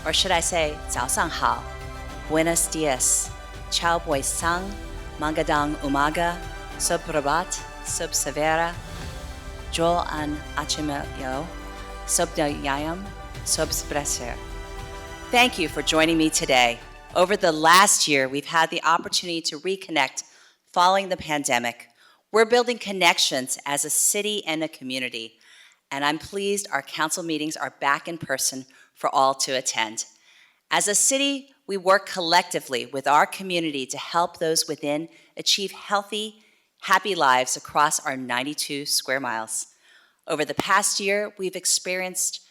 or should I say, 早上好, buenos dias, ciao buhay sang, magandang umaga, soprabat, subsevera, jol an achimayo, sobdayayam, sobspreser. Thank you for joining me today. Over the last year, we've had the opportunity to reconnect following the pandemic. We're building connections as a city and a community, and I'm pleased our council meetings are back in person for all to attend. As a city, we work collectively with our community to help those within achieve healthy, happy lives across our 92 square miles. Over the past year, we've experienced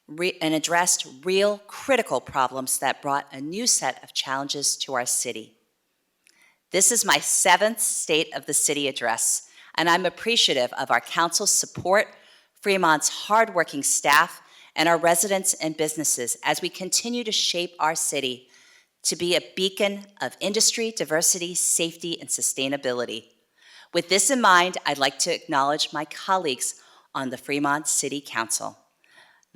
and addressed real critical problems that brought a new set of challenges to our city. This is my 7th State of the City address, and I'm appreciative of our council's support, Fremont's hardworking staff, and our residents and businesses as we continue to shape our city to be a beacon of industry, diversity, safety, and sustainability. With this in mind, I'd like to acknowledge my colleagues on the Fremont City Council.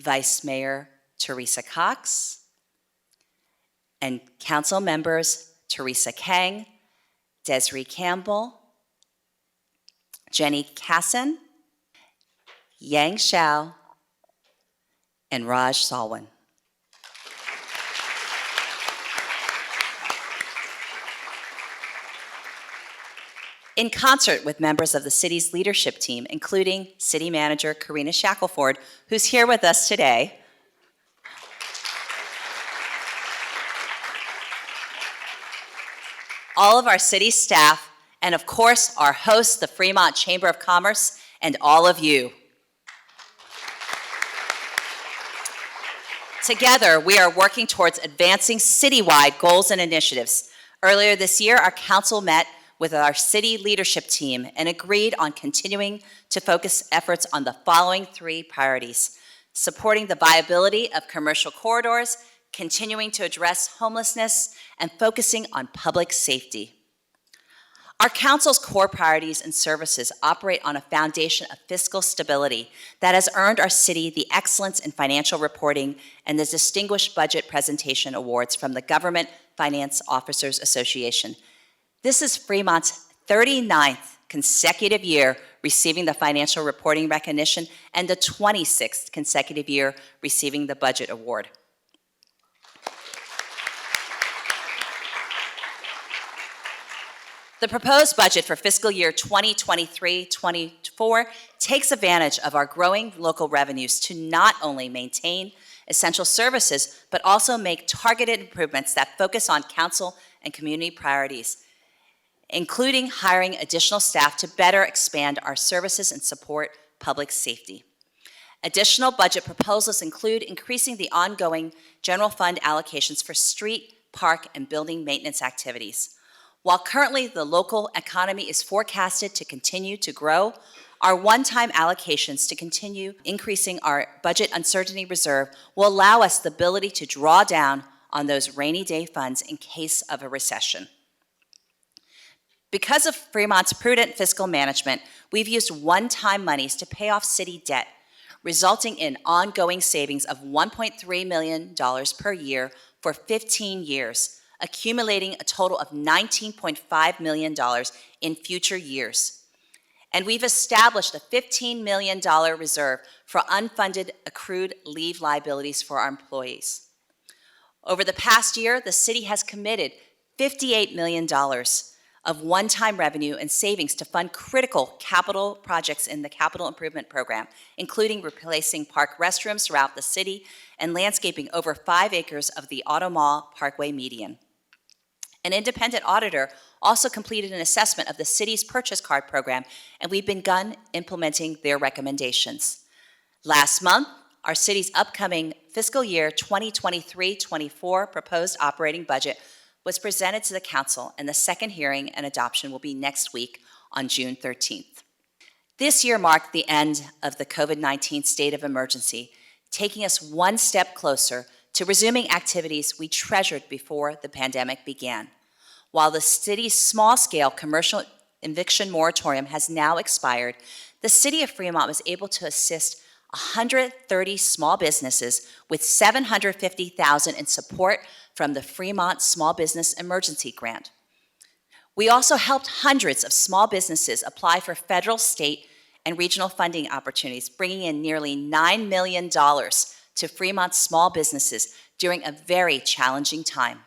Vice Mayor Teresa Cox, and council members Teresa Kang, Desiree Campbell, Jenny Casson, Yang Xiao, and Raj Salwan. In concert with members of the city's leadership team, including City Manager Karina Shackelford, who's here with us today, all of our city staff, and of course, our hosts, the Fremont Chamber of Commerce, and all of you. Together, we are working towards advancing citywide goals and initiatives. Earlier this year, our council met with our city leadership team and agreed on continuing to focus efforts on the following 3 priorities: supporting the viability of commercial corridors, continuing to address homelessness, and focusing on public safety. Our council's core priorities and services operate on a foundation of fiscal stability that has earned our city the Excellence in Financial Reporting and the Distinguished Budget Presentation Awards from the Government Finance Officers Association. This is Fremont's 39th consecutive year receiving the financial reporting recognition and the 26th consecutive year receiving the budget award. The proposed budget for fiscal year 2023-24 takes advantage of our growing local revenues to not only maintain essential services, but also make targeted improvements that focus on council and community priorities, including hiring additional staff to better expand our services and support public safety. Additional budget proposals include increasing the ongoing general fund allocations for street, park, and building maintenance activities. While currently the local economy is forecasted to continue to grow, our one-time allocations to continue increasing our budget uncertainty reserve will allow us the ability to draw down on those rainy day funds in case of a recession. Because of Fremont's prudent fiscal management, we've used one-time monies to pay off city debt, resulting in ongoing savings of $1.3 million per year for 15 years, accumulating a total of $19.5 million in future years. And we've established a $15 million reserve for unfunded accrued leave liabilities for our employees. Over the past year, the city has committed $58 million of one-time revenue and savings to fund critical capital projects in the capital improvement program, including replacing park restrooms throughout the city and landscaping over 5 acres of the Auto Mall Parkway median. An independent auditor also completed an assessment of the city's purchase card program, and we've begun implementing their recommendations. Last month, our city's upcoming fiscal year 2023-24 proposed operating budget was presented to the council, and the second hearing and adoption will be next week on June 13th. This year marked the end of the COVID-19 state of emergency, taking us one step closer to resuming activities we treasured before the pandemic began. While the city's small-scale commercial eviction moratorium has now expired, the city of Fremont was able to assist 130 small businesses with $750,000 in support from the Fremont Small Business Emergency Grant. We also helped hundreds of small businesses apply for federal, state, and regional funding opportunities, bringing in nearly $9 million to Fremont small businesses during a very challenging time.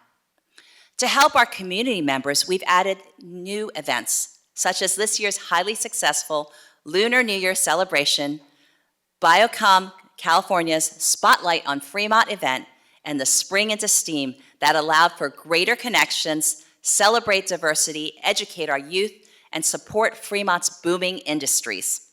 To help our community members, we've added new events, such as this year's highly successful Lunar New Year celebration, Biocom California's Spotlight on Fremont event, and the Spring into STEAM that allowed for greater connections, celebrate diversity, educate our youth, and support Fremont's booming industries.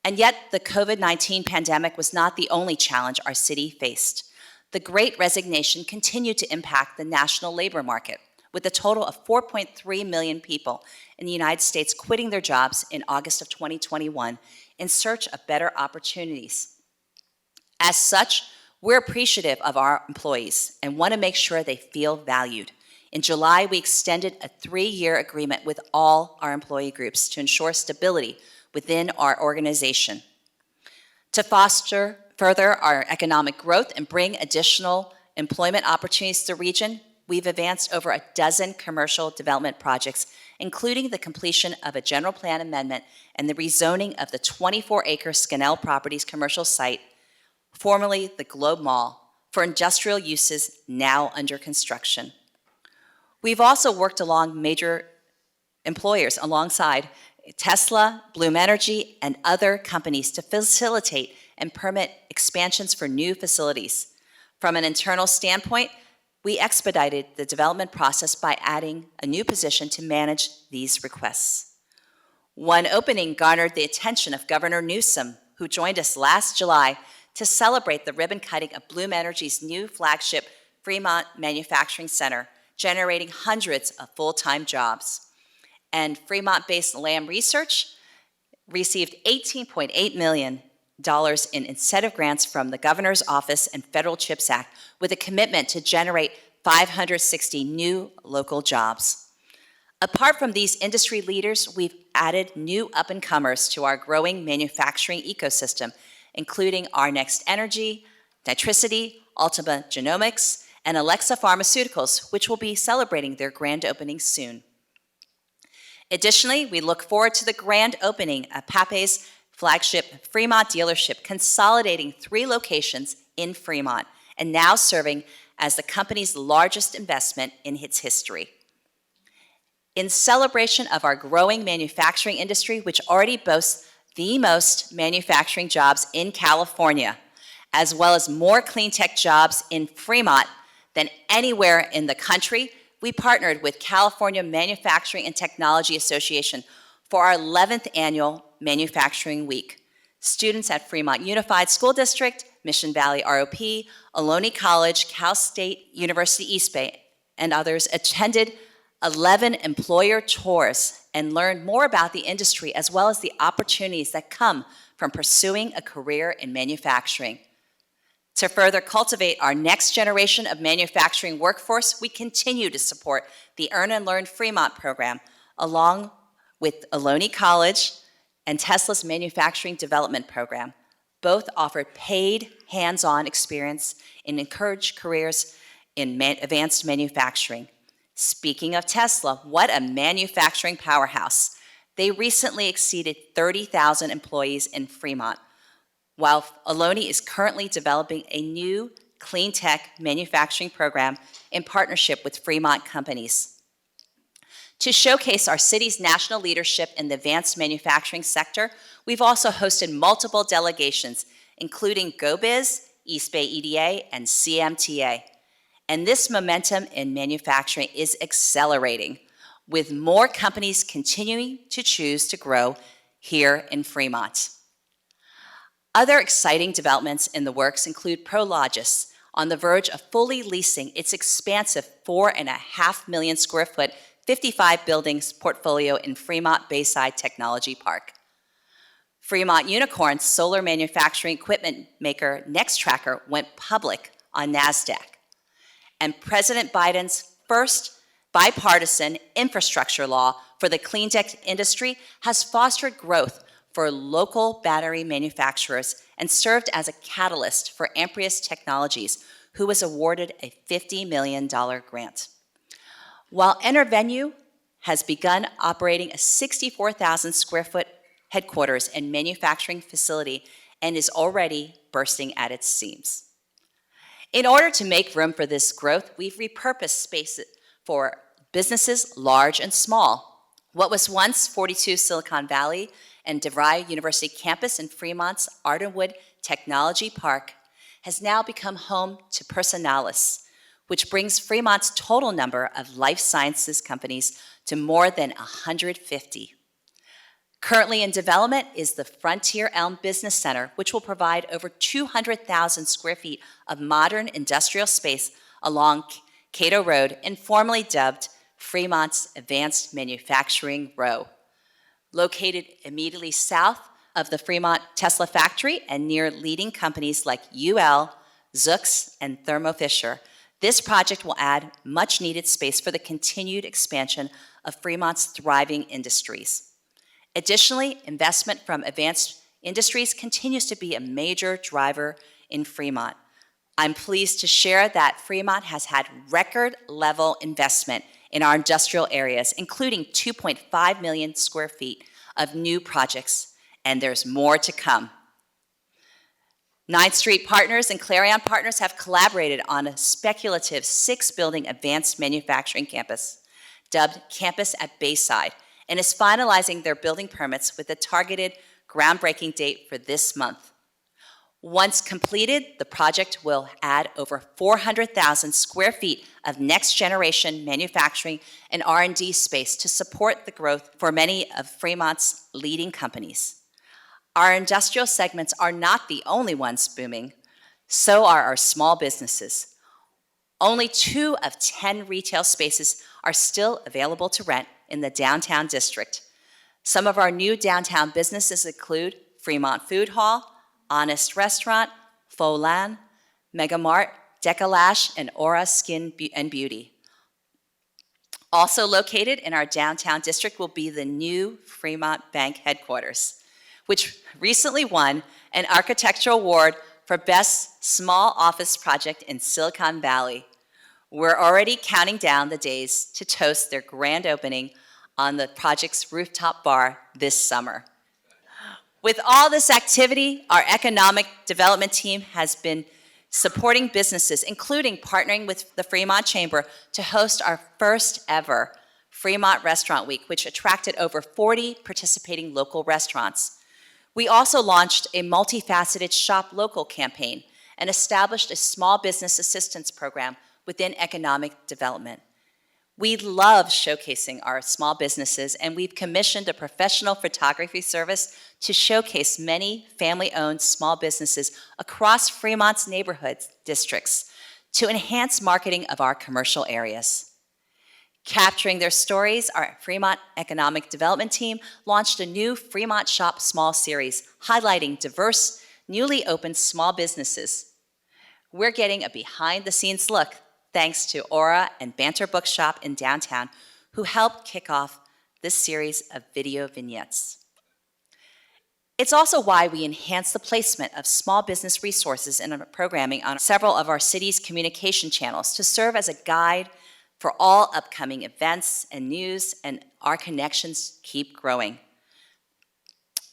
And yet, the COVID-19 pandemic was not the only challenge our city faced. The Great Resignation continued to impact the national labor market, with a total of 4.3 million people in the United States quitting their jobs in August of 2021 in search of better opportunities. As such, we're appreciative of our employees and want to make sure they feel valued. In July, we extended a 3-year agreement with all our employee groups to ensure stability within our organization. To foster further our economic growth and bring additional employment opportunities to the region, we've advanced over a dozen commercial development projects, including the completion of a general plan amendment and the rezoning of the 24-acre Scannell Properties commercial site, formerly the Globe Mall, for industrial uses now under construction. We've also worked along major employers alongside Tesla, Bloom Energy, and other companies to facilitate and permit expansions for new facilities. From an internal standpoint, we expedited the development process by adding a new position to manage these requests. One opening garnered the attention of Governor Newsom, who joined us last July to celebrate the ribbon cutting of Bloom Energy's new flagship Fremont Manufacturing Center, generating hundreds of full-time jobs. And Fremont-based Lamb Research received $18.8 million in incentive grants from the Governor's Office and Federal CHIPS Act, with a commitment to generate 560 new local jobs. Apart from these industry leaders, we've added new up-and-comers to our growing manufacturing ecosystem, including Our Next Energy, Nitricity, Ultima Genomics, and Alexa Pharmaceuticals, which will be celebrating their grand opening soon. Additionally, we look forward to the grand opening of Pape's flagship Fremont dealership, consolidating 3 locations in Fremont and now serving as the company's largest investment in its history. In celebration of our growing manufacturing industry, which already boasts the most manufacturing jobs in California, as well as more clean tech jobs in Fremont than anywhere in the country, we partnered with California Manufacturing and Technology Association for our 11th annual Manufacturing Week. Students at Fremont Unified School District, Mission Valley ROP, Ohlone College, Cal State University East Bay, and others attended 11 employer tours and learned more about the industry as well as the opportunities that come from pursuing a career in manufacturing. To further cultivate our next generation of manufacturing workforce, we continue to support the Earn and Learn Fremont program, along with Ohlone College and Tesla's Manufacturing Development Program. Both offered paid, hands-on experience and encourage careers in advanced manufacturing. Speaking of Tesla, what a manufacturing powerhouse. They recently exceeded 30,000 employees in Fremont, while Ohlone is currently developing a new clean tech manufacturing program in partnership with Fremont companies. To showcase our city's national leadership in the advanced manufacturing sector, we've also hosted multiple delegations, including GoBiz, East Bay EDA, and CMTA. And this momentum in manufacturing is accelerating, with more companies continuing to choose to grow here in Fremont. Other exciting developments in the works include Prologis, on the verge of fully leasing its expansive 4.5 million square foot, 55 buildings portfolio in Fremont Bayside Technology Park. Fremont Unicorn's solar manufacturing equipment maker Nextracker went public on NASDAQ. And President Biden's first bipartisan infrastructure law for the clean tech industry has fostered growth for local battery manufacturers and served as a catalyst for Amprius Technologies, who was awarded a $50 million grant. While EnerVenue has begun operating a 64,000 square foot headquarters and manufacturing facility and is already bursting at its seams. In order to make room for this growth, we've repurposed space for businesses large and small. What was once 42 Silicon Valley and DeVry University campus in Fremont's Ardenwood Technology Park has now become home to Personalis, which brings Fremont's total number of life sciences companies to more than 150. Currently in development is the Frontier Elm Business Center, which will provide over 200,000 square feet of modern industrial space along Cato Road, informally dubbed Fremont's Advanced Manufacturing Row. Located immediately south of the Fremont Tesla factory and near leading companies like UL, Zoox, and Thermo Fisher, this project will add much needed space for the continued expansion of Fremont's thriving industries. Additionally, investment from advanced industries continues to be a major driver in Fremont. I'm pleased to share that Fremont has had record-level investment in our industrial areas, including 2.5 million square feet of new projects, and there's more to come. 9th Street Partners and Clarion Partners have collaborated on a speculative 6-building advanced manufacturing campus, dubbed Campus at Bayside, and is finalizing their building permits with a targeted groundbreaking date for this month. Once completed, the project will add over 400,000 square feet of next-generation manufacturing and R&D space to support the growth for many of Fremont's leading companies. Our industrial segments are not the only ones booming. So are our small businesses. Only 2 of 10 retail spaces are still available to rent in the downtown district. Some of our new downtown businesses include Fremont Food Hall, Honest Restaurant, Folan, Megamart, Decalash, and Aura Skin and Beauty. Also located in our downtown district will be the new Fremont Bank headquarters, which recently won an architectural award for Best Small Office Project in Silicon Valley. We're already counting down the days to toast their grand opening on the project's rooftop bar this summer. With all this activity, our economic development team has been supporting businesses, including partnering with the Fremont Chamber to host our first ever Fremont Restaurant Week, which attracted over 40 participating local restaurants. We also launched a multifaceted Shop Local campaign and established a small business assistance program within economic development. We love showcasing our small businesses, and we've commissioned a professional photography service to showcase many family-owned small businesses across Fremont's neighborhood districts to enhance marketing of our commercial areas. Capturing their stories, our Fremont Economic Development team launched a new Fremont Shop Small series highlighting diverse, newly opened small businesses. We're getting a behind-the-scenes look thanks to Aura and Banter Bookshop in downtown, who helped kick off this series of video vignettes. It's also why we enhance the placement of small business resources in our programming on several of our city's communication channels to serve as a guide for all upcoming events and news, and our connections keep growing.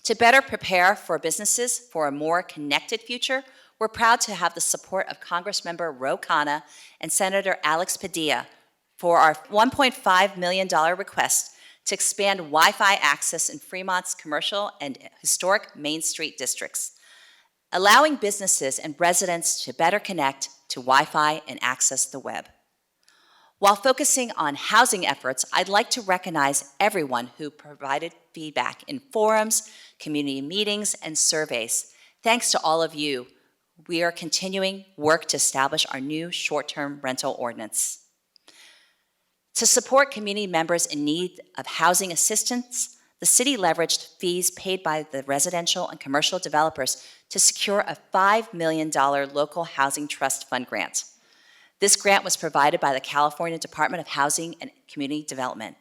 To better prepare for businesses for a more connected future, we're proud to have the support of Congressmember Ro Khanna and Senator Alex Padilla for our $1.5 million request to expand Wi-Fi access in Fremont's commercial and historic Main Street districts, allowing businesses and residents to better connect to Wi-Fi and access the web. While focusing on housing efforts, I'd like to recognize everyone who provided feedback in forums, community meetings, and surveys. Thanks to all of you, we are continuing work to establish our new short-term rental ordinance. To support community members in need of housing assistance, the city leveraged fees paid by the residential and commercial developers to secure a $5 million local housing trust fund grant. This grant was provided by the California Department of Housing and Community Development.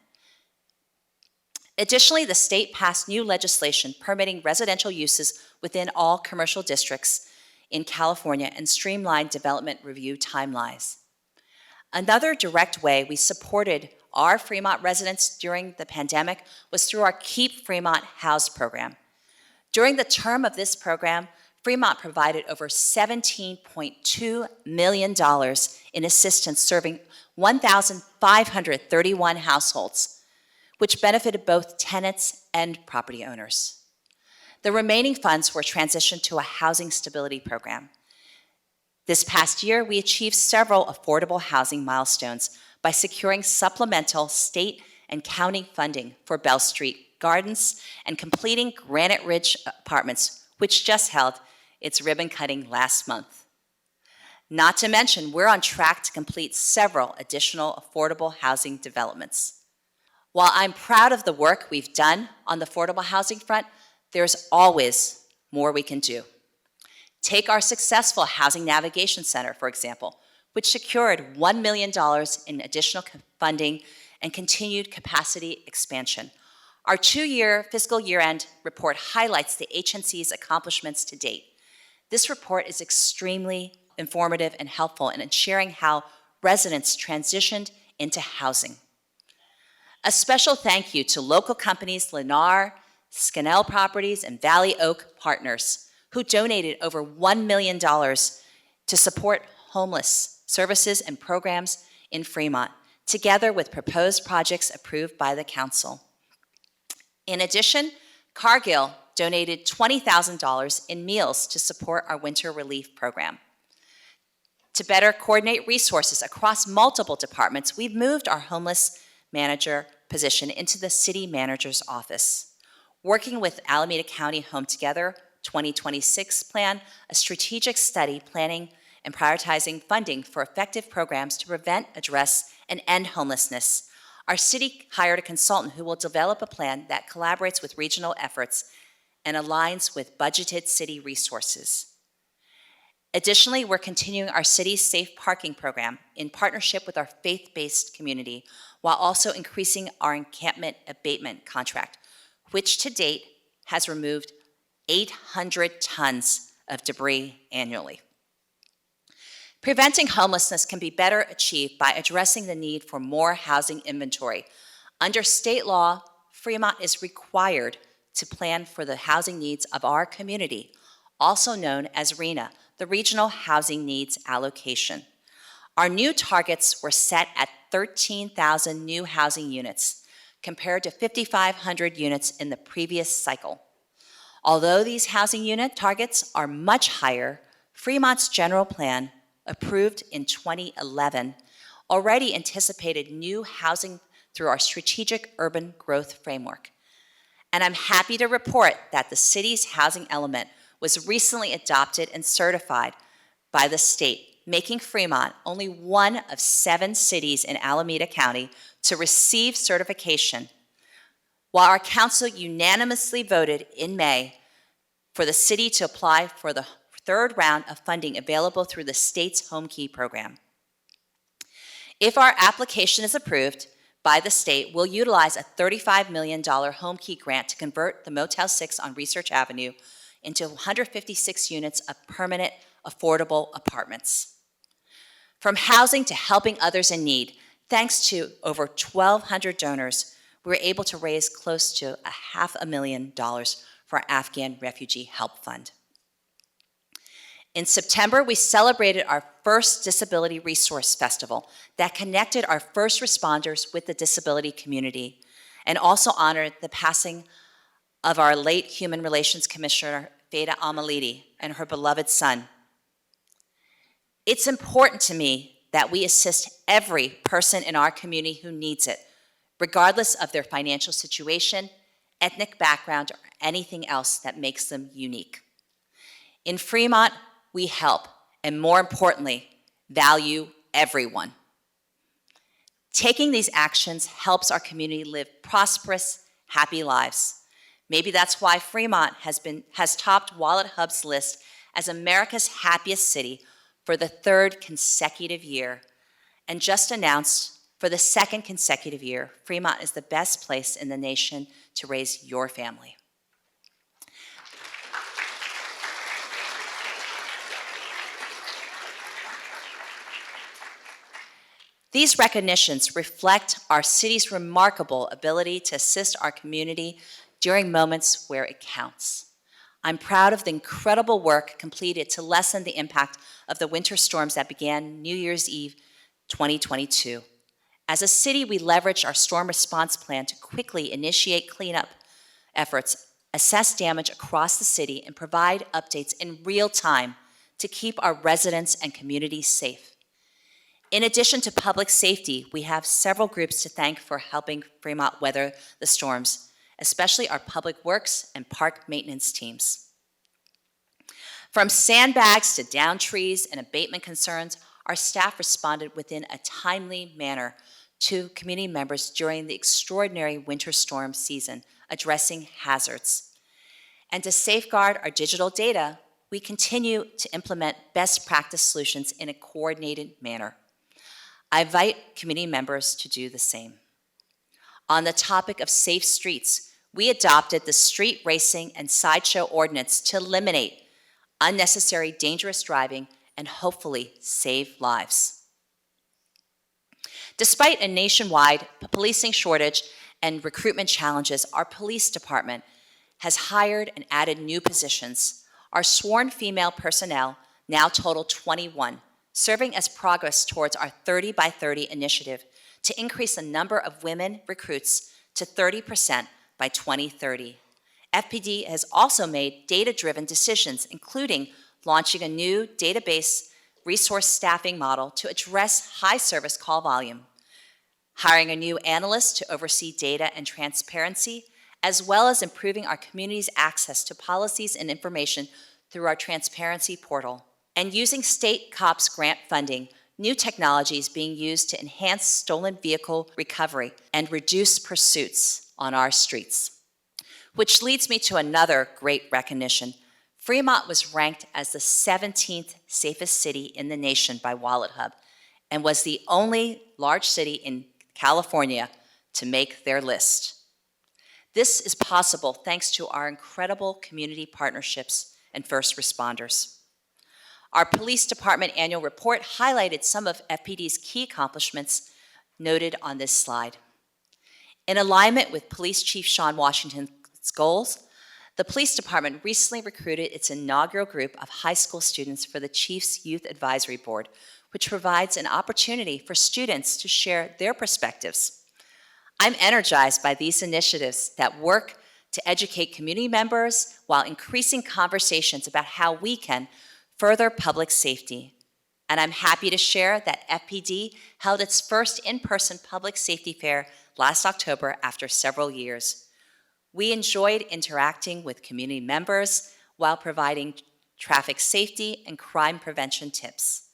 Additionally, the state passed new legislation permitting residential uses within all commercial districts in California and streamlined development review timelines. Another direct way we supported our Fremont residents during the pandemic was through our Keep Fremont Housed program. During the term of this program, Fremont provided over $17.2 million in assistance serving 1,531 households, which benefited both tenants and property owners. The remaining funds were transitioned to a housing stability program. This past year, we achieved several affordable housing milestones by securing supplemental state and county funding for Bell Street Gardens and completing Granite Ridge Apartments, which just held its ribbon cutting last month. Not to mention, we're on track to complete several additional affordable housing developments. While I'm proud of the work we've done on the affordable housing front, there's always more we can do. Take our successful Housing Navigation Center, for example, which secured $1 million in additional funding and continued capacity expansion. Our two-year fiscal year-end report highlights the HNC's accomplishments to date. This report is extremely informative and helpful in sharing how residents transitioned into housing. A special thank you to local companies Lennar, Scannell Properties, and Valley Oak Partners, who donated over $1 million to support homeless services and programs in Fremont, together with proposed projects approved by the council. In addition, Cargill donated $20,000 in meals to support our winter relief program. To better coordinate resources across multiple departments, we've moved our homeless manager position into the city manager's office. Working with Alameda County Home Together 2026 plan, a strategic study planning and prioritizing funding for effective programs to prevent, address, and end homelessness. Our city hired a consultant who will develop a plan that collaborates with regional efforts and aligns with budgeted city resources. Additionally, we're continuing our city's safe parking program in partnership with our faith-based community, while also increasing our encampment abatement contract, which to date has removed 800 tons of debris annually. Preventing homelessness can be better achieved by addressing the need for more housing inventory. Under state law, Fremont is required to plan for the housing needs of our community, also known as RHNA, the Regional Housing Needs Allocation. Our new targets were set at 13,000 new housing units, compared to 5,500 units in the previous cycle. Although these housing unit targets are much higher, Fremont's general plan, approved in 2011, already anticipated new housing through our strategic urban growth framework. And I'm happy to report that the city's housing element was recently adopted and certified by the state, making Fremont only one of 7 cities in Alameda County to receive certification, while our council unanimously voted in May for the city to apply for the third round of funding available through the state's Home Key program. If our application is approved by the state, we'll utilize a $35 million Home Key grant to convert the Motel 6 on Research Avenue into 156 units of permanent, affordable apartments. From housing to helping others in need, thanks to over 1,200 donors, we were able to raise close to $500,000 for our Afghan Refugee Help Fund. In September, we celebrated our first Disability Resource Festival that connected our first responders with the disability community and also honored the passing of our late Human Relations Commissioner, Fada Amalidi, and her beloved son. It's important to me that we assist every person in our community who needs it, regardless of their financial situation, ethnic background, or anything else that makes them unique. In Fremont, we help, and more importantly, value everyone. Taking these actions helps our community live prosperous, happy lives. Maybe that's why Fremont has topped Wallet Hub's list as America's happiest city for the 3rd consecutive year, and just announced For the second consecutive year, Fremont is the best place in the nation to raise your family. These recognitions reflect our city's remarkable ability to assist our community during moments where it counts. I'm proud of the incredible work completed to lessen the impact of the winter storms that began New Year's Eve 2022. As a city, we leveraged our storm response plan to quickly initiate cleanup efforts, assess damage across the city, and provide updates in real time to keep our residents and communities safe. In addition to public safety, we have several groups to thank for helping Fremont weather the storms, especially our public works and park maintenance teams. From sandbags to downed trees and abatement concerns, our staff responded within a timely manner to community members during the extraordinary winter storm season, addressing hazards. And to safeguard our digital data, we continue to implement best practice solutions in a coordinated manner. I invite community members to do the same. On the topic of safe streets, we adopted the street racing and sideshow ordinance to eliminate unnecessary dangerous driving and hopefully save lives. Despite a nationwide policing shortage and recruitment challenges, our police department has hired and added new positions. Our sworn female personnel now total 21, serving as progress towards our 30 by 30 initiative to increase the number of women recruits to 30% by 2030. FPD has also made data-driven decisions, including launching a new database resource staffing model to address high service call volume, hiring a new analyst to oversee data and transparency, as well as improving our community's access to policies and information through our transparency portal, and using state COPS grant funding, new technologies being used to enhance stolen vehicle recovery and reduce pursuits on our streets. Which leads me to another great recognition. Fremont was ranked as the 17th safest city in the nation by WalletHub and was the only large city in California to make their list. This is possible thanks to our incredible community partnerships and first responders. Our police department annual report highlighted some of FPD's key accomplishments noted on this slide. In alignment with Police Chief Sean Washington's goals, the police department recently recruited its inaugural group of high school students for the Chief's Youth Advisory Board, which provides an opportunity for students to share their perspectives. I'm energized by these initiatives that work to educate community members while increasing conversations about how we can further public safety. And I'm happy to share that FPD held its first in-person public safety fair last October after several years. We enjoyed interacting with community members while providing traffic safety and crime prevention tips.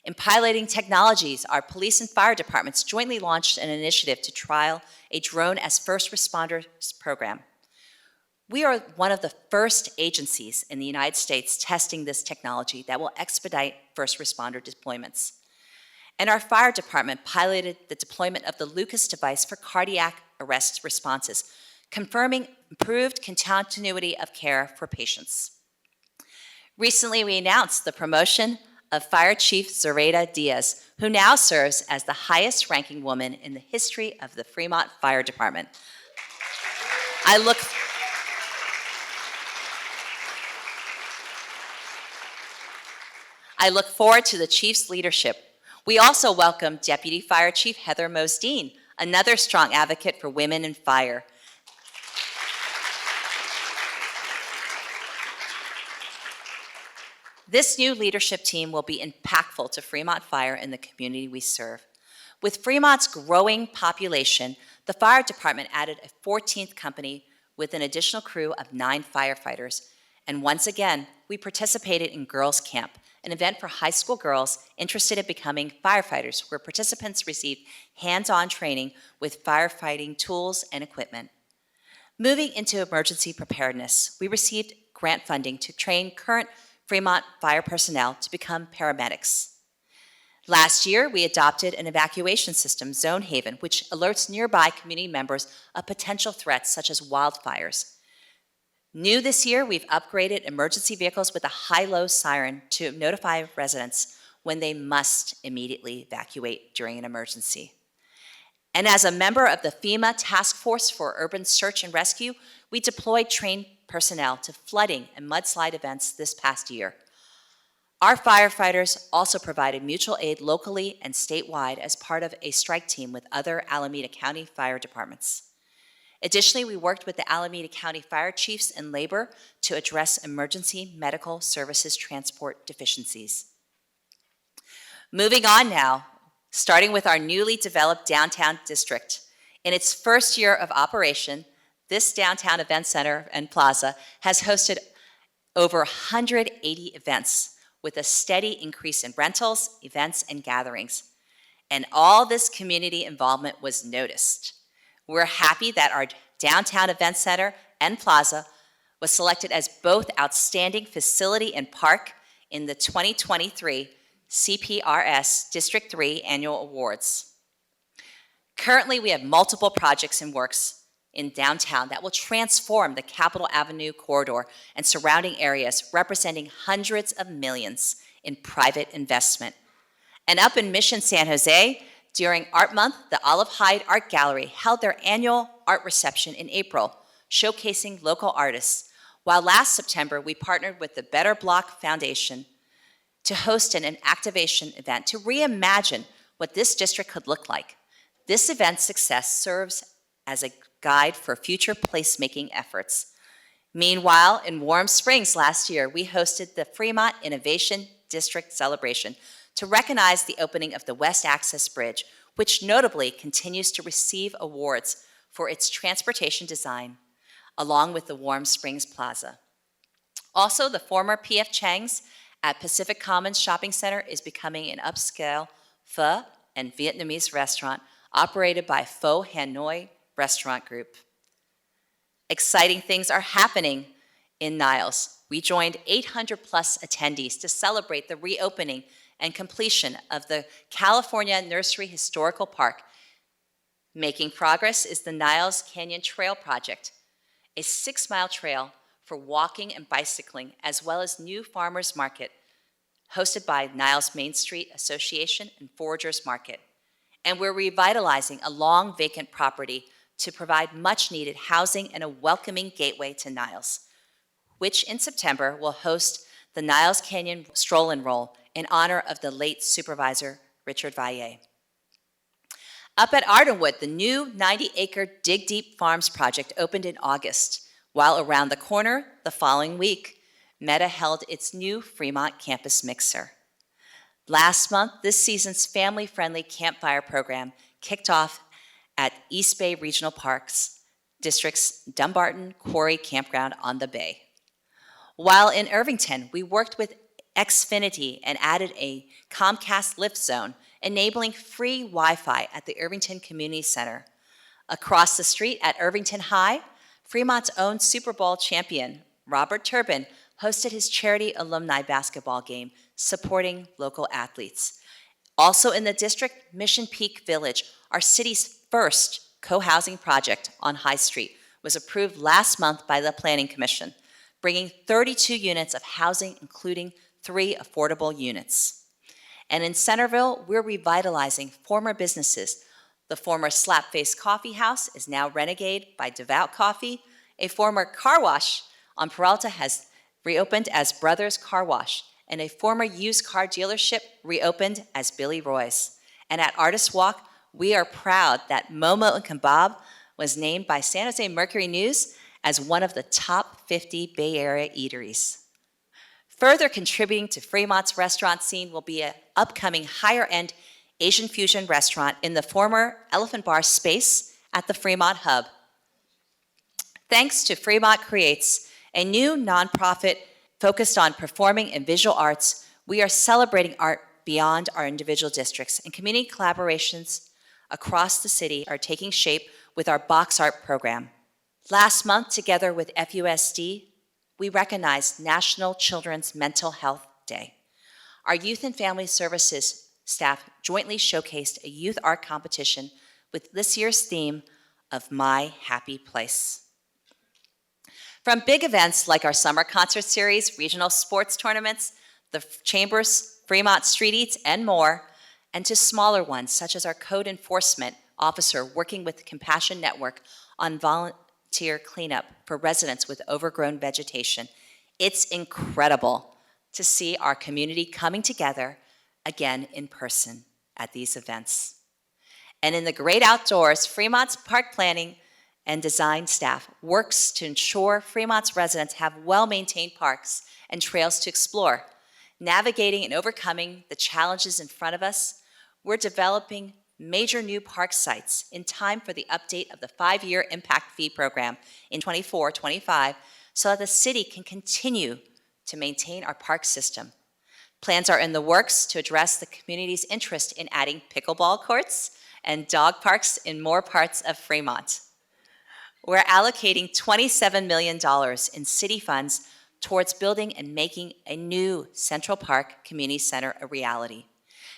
In piloting technologies, our police and fire departments jointly launched an initiative to trial a drone as first responders program. We are one of the first agencies in the United States testing this technology that will expedite first responder deployments. And our fire department piloted the deployment of the Lucas device for cardiac arrest responses, confirming improved continuity of care for patients. Recently, we announced the promotion of Fire Chief Zoraida Diaz, who now serves as the highest-ranking woman in the history of the Fremont Fire Department. I look forward to the Chief's leadership. We also welcome Deputy Fire Chief Heather Mosdeen, another strong advocate for women in fire. This new leadership team will be impactful to Fremont Fire and the community we serve. With Fremont's growing population, the fire department added a 14th company with an additional crew of 9 firefighters. And once again, we participated in Girls Camp, an event for high school girls interested in becoming firefighters, where participants received hands-on training with firefighting tools and equipment. Moving into emergency preparedness, we received grant funding to train current Fremont fire personnel to become paramedics. Last year, we adopted an evacuation system, Zone Haven, which alerts nearby community members of potential threats such as wildfires. New this year, we've upgraded emergency vehicles with a high-low siren to notify residents when they must immediately evacuate during an emergency. And as a member of the FEMA Task Force for Urban Search and Rescue, we deployed trained personnel to flooding and mudslide events this past year. Our firefighters also provided mutual aid locally and statewide as part of a strike team with other Alameda County fire departments. Additionally, we worked with the Alameda County fire chiefs and labor to address emergency medical services transport deficiencies. Moving on now, starting with our newly developed downtown district. In its first year of operation, this downtown event center and plaza has hosted over 180 events with a steady increase in rentals, events, and gatherings. And all this community involvement was noticed. We're happy that our downtown event center and plaza was selected as both Outstanding Facility and Park in the 2023 CPRS District 3 Annual Awards. Currently, we have multiple projects in works in downtown that will transform the Capitol Avenue corridor and surrounding areas, representing hundreds of millions in private investment. And up in Mission, San Jose, during Art Month, the Olive Hyde Art Gallery held their annual art reception in April, showcasing local artists, while last September we partnered with the Better Block Foundation to host an activation event to reimagine what this district could look like. This event's success serves as a guide for future placemaking efforts. Meanwhile, in Warm Springs last year, we hosted the Fremont Innovation District Celebration to recognize the opening of the West Access Bridge, which notably continues to receive awards for its transportation design, along with the Warm Springs Plaza. Also, the former P.F. Chang's at Pacific Commons Shopping Center is becoming an upscale pho and Vietnamese restaurant operated by Pho Hanoi Restaurant Group. Exciting things are happening in Niles. We joined 800 plus attendees to celebrate the reopening and completion of the California Nursery Historical Park. Making progress is the Niles Canyon Trail Project, a 6-mile trail for walking and bicycling, as well as new farmers market hosted by Niles Main Street Association and Foragers Market. And we're revitalizing a long vacant property to provide much needed housing and a welcoming gateway to Niles, which in September will host the Niles Canyon Stroll and Roll in honor of the late Supervisor Richard Valle. Up at Ardenwood, the new 90-acre Dig Deep Farms project opened in August, while around the corner the following week, Meta held its new Fremont campus mixer. Last month, this season's family-friendly campfire program kicked off at East Bay Regional Parks District's Dumbarton Quarry Campground on the Bay. While in Irvington, we worked with Xfinity and added a Comcast Lift Zone, enabling free Wi-Fi at the Irvington Community Center. Across the street at Irvington High, Fremont's own Super Bowl champion, Robert Turbin, hosted his charity alumni basketball game, supporting local athletes. Also in the district, Mission Peak Village, our city's first co-housing project on High Street, was approved last month by the Planning Commission, bringing 32 units of housing, including 3 affordable units. And in Centerville, we're revitalizing former businesses. The former Slapface Coffee House is now Renegade by Devout Coffee. A former car wash on Peralta has reopened as Brothers Car Wash, and a former used car dealership reopened as Billy Roy's. And at Artist Walk, we are proud that Momo and Kebab was named by San Jose Mercury News as one of the top 50 Bay Area eateries. Further contributing to Fremont's restaurant scene will be an upcoming higher-end Asian fusion restaurant in the former Elephant Bar space at the Fremont Hub. Thanks to Fremont Creates, a new nonprofit focused on performing and visual arts, we are celebrating art beyond our individual districts, and community collaborations across the city are taking shape with our box art program. Last month, together with FUSD, we recognized National Children's Mental Health Day. Our Youth and Family Services staff jointly showcased a youth art competition with this year's theme of My Happy Place. From big events like our summer concert series, regional sports tournaments, the Chamber's Fremont Street Eats, and more, and to smaller ones such as our code enforcement officer working with the Compassion Network on volunteer cleanup for residents with overgrown vegetation. It's incredible to see our community coming together again in person at these events. And in the great outdoors, Fremont's park planning and design staff works to ensure Fremont's residents have well-maintained parks and trails to explore. Navigating and overcoming the challenges in front of us, we're developing major new park sites in time for the update of the 5-year impact fee program in 24-25 so that the city can continue to maintain our park system. Plans are in the works to address the community's interest in adding pickleball courts and dog parks in more parts of Fremont. We're allocating $27 million in city funds towards building and making a new Central Park Community Center a reality.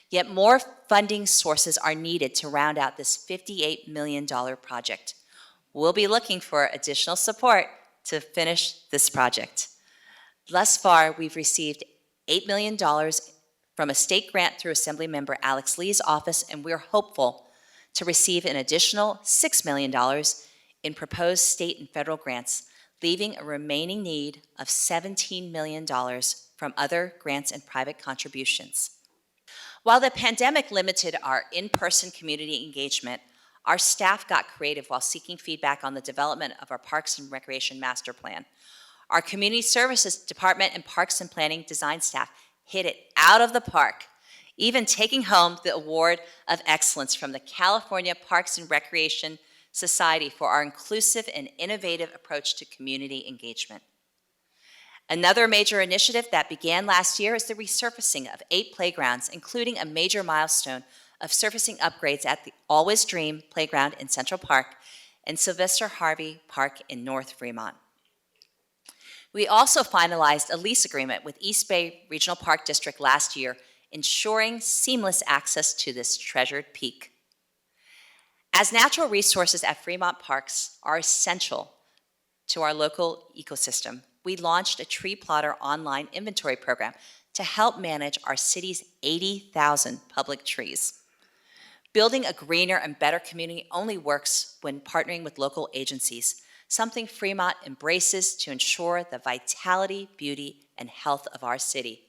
Yet more funding sources are needed to round out this $58 million project. We'll be looking for additional support to finish this project. Thus far, we've received $8 million from a state grant through Assemblymember Alex Lee's office, and we're hopeful to receive an additional $6 million in proposed state and federal grants, leaving a remaining need of $17 million from other grants and private contributions. While the pandemic limited our in-person community engagement, our staff got creative while seeking feedback on the development of our Parks and Recreation Master Plan. Our Community Services Department and Parks and Planning design staff hit it out of the park, even taking home the Award of Excellence from the California Parks and Recreation Society for our inclusive and innovative approach to community engagement. Another major initiative that began last year is the resurfacing of 8 playgrounds, including a major milestone of surfacing upgrades at the Always Dream Playground in Central Park and Sylvester Harvey Park in North Fremont. We also finalized a lease agreement with East Bay Regional Park District last year, ensuring seamless access to this treasured peak. As natural resources at Fremont parks are essential to our local ecosystem, we launched a tree plotter online inventory program to help manage our city's 80,000 public trees. Building a greener and better community only works when partnering with local agencies, something Fremont embraces to ensure the vitality, beauty, and health of our city.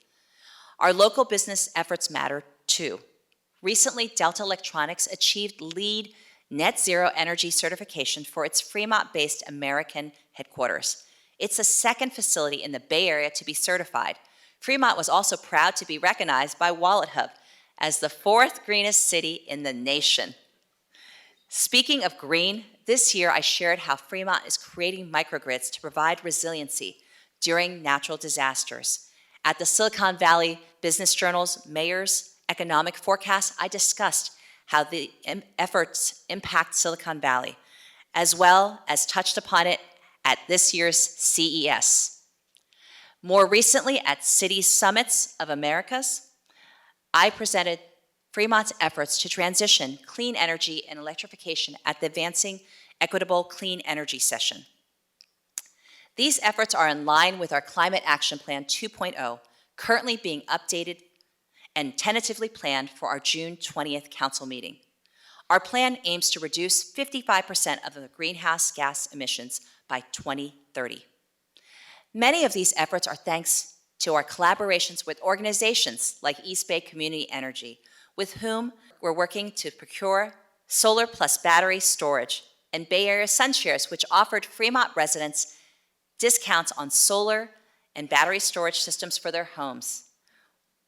Our local business efforts matter too. Recently, Delta Electronics achieved LEED Net Zero Energy certification for its Fremont-based American headquarters. It's the second facility in the Bay Area to be certified. Fremont was also proud to be recognized by WalletHub as the 4th greenest city in the nation. Speaking of green, this year I shared how Fremont is creating microgrids to provide resiliency during natural disasters. At the Silicon Valley Business Journal's Mayor's Economic Forecast, I discussed how the efforts impact Silicon Valley, as well as touched upon it at this year's CES. More recently, at City Summits of Americas, I presented Fremont's efforts to transition clean energy and electrification at the Advancing Equitable Clean Energy session. These efforts are in line with our Climate Action Plan 2.0, currently being updated and tentatively planned for our June 20th council meeting. Our plan aims to reduce 55% of the greenhouse gas emissions by 2030. Many of these efforts are thanks to our collaborations with organizations like East Bay Community Energy, with whom we're working to procure solar plus battery storage, and Bay Area SunShares, which offered Fremont residents discounts on solar and battery storage systems for their homes.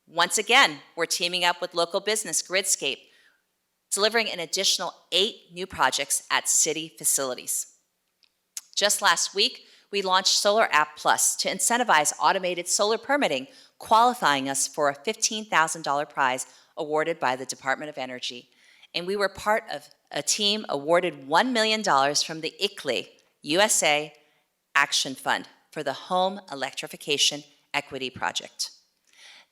Once again, we're teaming up with local business Gridscape, delivering an additional 8 new projects at city facilities. Just last week, we launched Solar App Plus to incentivize automated solar permitting, qualifying us for a $15,000 prize awarded by the Department of Energy. And we were part of a team awarded $1 million from the ICLEI USA Action Fund for the Home Electrification Equity Project.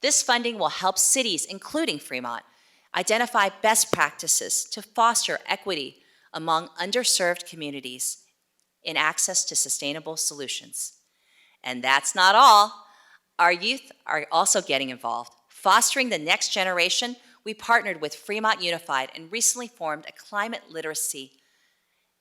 This funding will help cities, including Fremont, identify best practices to foster equity among underserved communities in access to sustainable solutions. And that's not all. Our youth are also getting involved. Fostering the next generation, we partnered with Fremont Unified and recently formed a climate literacy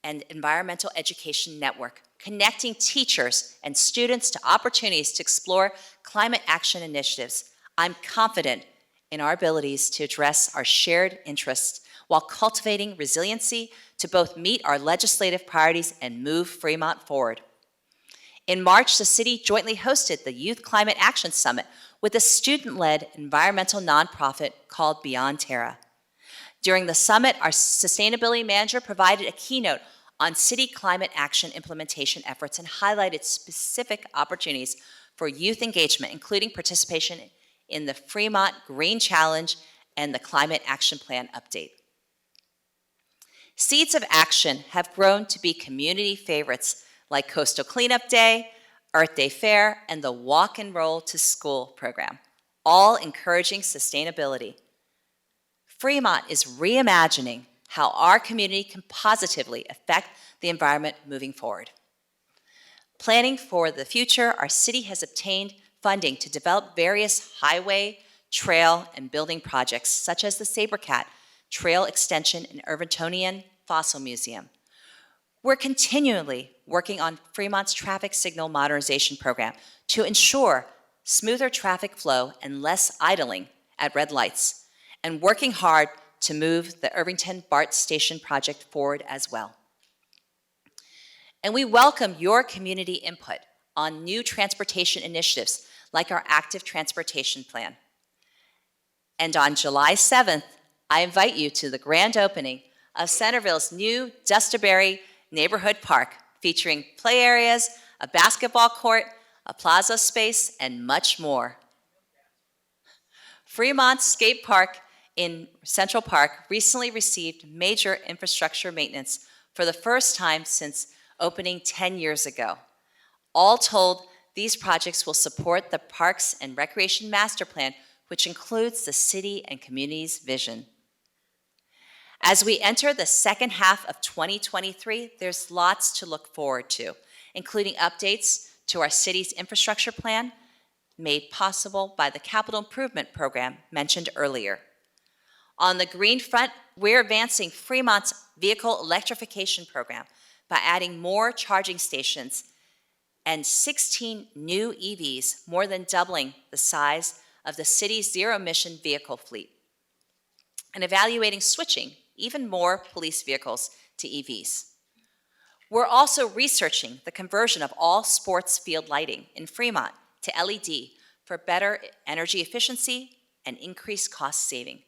and environmental education network, connecting teachers and students to opportunities to explore climate action initiatives. I'm confident in our abilities to address our shared interests while cultivating resiliency to both meet our legislative priorities and move Fremont forward. In March, the city jointly hosted the Youth Climate Action Summit with a student-led environmental nonprofit called Beyond Terra. During the summit, our sustainability manager provided a keynote on city climate action implementation efforts and highlighted specific opportunities for youth engagement, including participation in the Fremont Green Challenge and the Climate Action Plan update. Seeds of action have grown to be community favorites like Coastal Cleanup Day, Earth Day Fair, and the Walk and Roll to School program, all encouraging sustainability. Fremont is reimagining how our community can positively affect the environment moving forward. Planning for the future, our city has obtained funding to develop various highway, trail, and building projects, such as the Sabercat Trail Extension and Irvingtonian Fossil Museum. We're continually working on Fremont's traffic signal modernization program to ensure smoother traffic flow and less idling at red lights, and working hard to move the Irvington BART station project forward as well. And we welcome your community input on new transportation initiatives like our active transportation plan. And on July 7th, I invite you to the grand opening of Centerville's new Dusterberry Neighborhood Park, featuring play areas, a basketball court, a plaza space, and much more. Fremont Skate Park in Central Park recently received major infrastructure maintenance for the first time since opening 10 years ago. All told, these projects will support the Parks and Recreation Master Plan, which includes the city and community's vision. As we enter the second half of 2023, there's lots to look forward to, including updates to our city's infrastructure plan, made possible by the Capital Improvement Program mentioned earlier. On the green front, we're advancing Fremont's vehicle electrification program by adding more charging stations and 16 new EVs, more than doubling the size of the city's zero-emission vehicle fleet, and evaluating switching even more police vehicles to EVs. We're also researching the conversion of all sports field lighting in Fremont to LED for better energy efficiency and increased cost saving.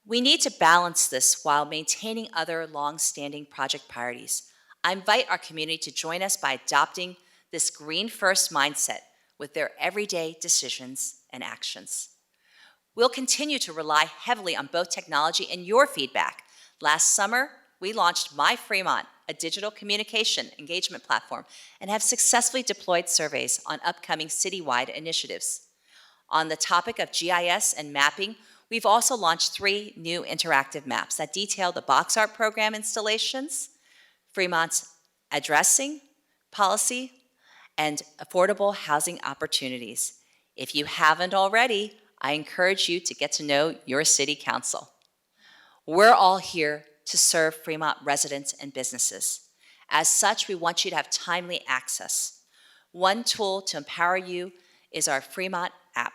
We need to balance this while maintaining other long-standing project priorities. I invite our community to join us by adopting this green-first mindset with their everyday decisions and actions. We'll continue to rely heavily on both technology and your feedback. Last summer, we launched My Fremont, a digital communication engagement platform, and have successfully deployed surveys on upcoming citywide initiatives. On the topic of GIS and mapping, we've also launched 3 new interactive maps that detail the box art program installations, Fremont's addressing policy, and affordable housing opportunities. If you haven't already, I encourage you to get to know your city council. We're all here to serve Fremont residents and businesses. As such, we want you to have timely access. One tool to empower you is our Fremont app.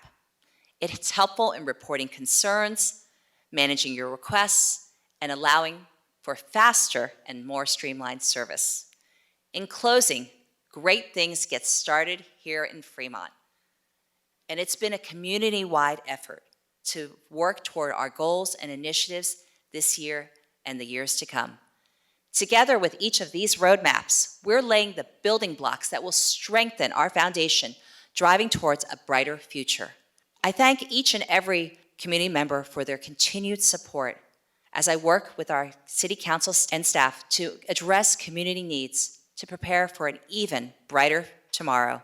It's helpful in reporting concerns, managing your requests, and allowing for faster and more streamlined service. In closing, great things get started here in Fremont. And it's been a community-wide effort to work toward our goals and initiatives this year and the years to come. Together with each of these roadmaps, we're laying the building blocks that will strengthen our foundation, driving towards a brighter future. I thank each and every community member for their continued support as I work with our City Council and staff to address community needs to prepare for an even brighter tomorrow.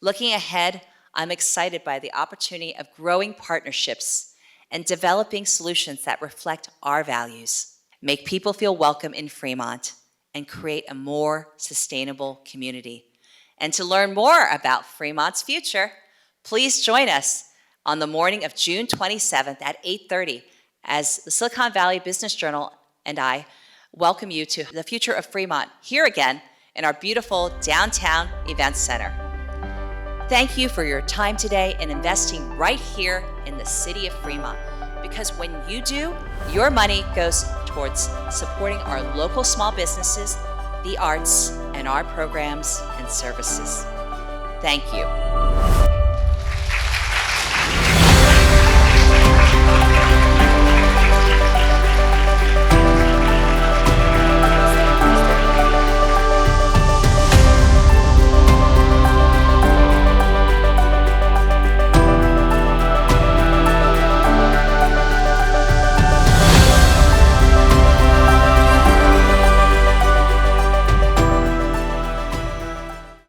Looking ahead, I'm excited by the opportunity of growing partnerships and developing solutions that reflect our values, make people feel welcome in Fremont, and create a more sustainable community. And to learn more about Fremont's future, please join us on the morning of June 27th at 8:30 as the Silicon Valley Business Journal and I welcome you to the future of Fremont here again in our beautiful downtown events center. Thank you for your time today and investing right here in the city of Fremont, because when you do, your money goes towards supporting our local small businesses, the arts, and our programs and services. Thank you.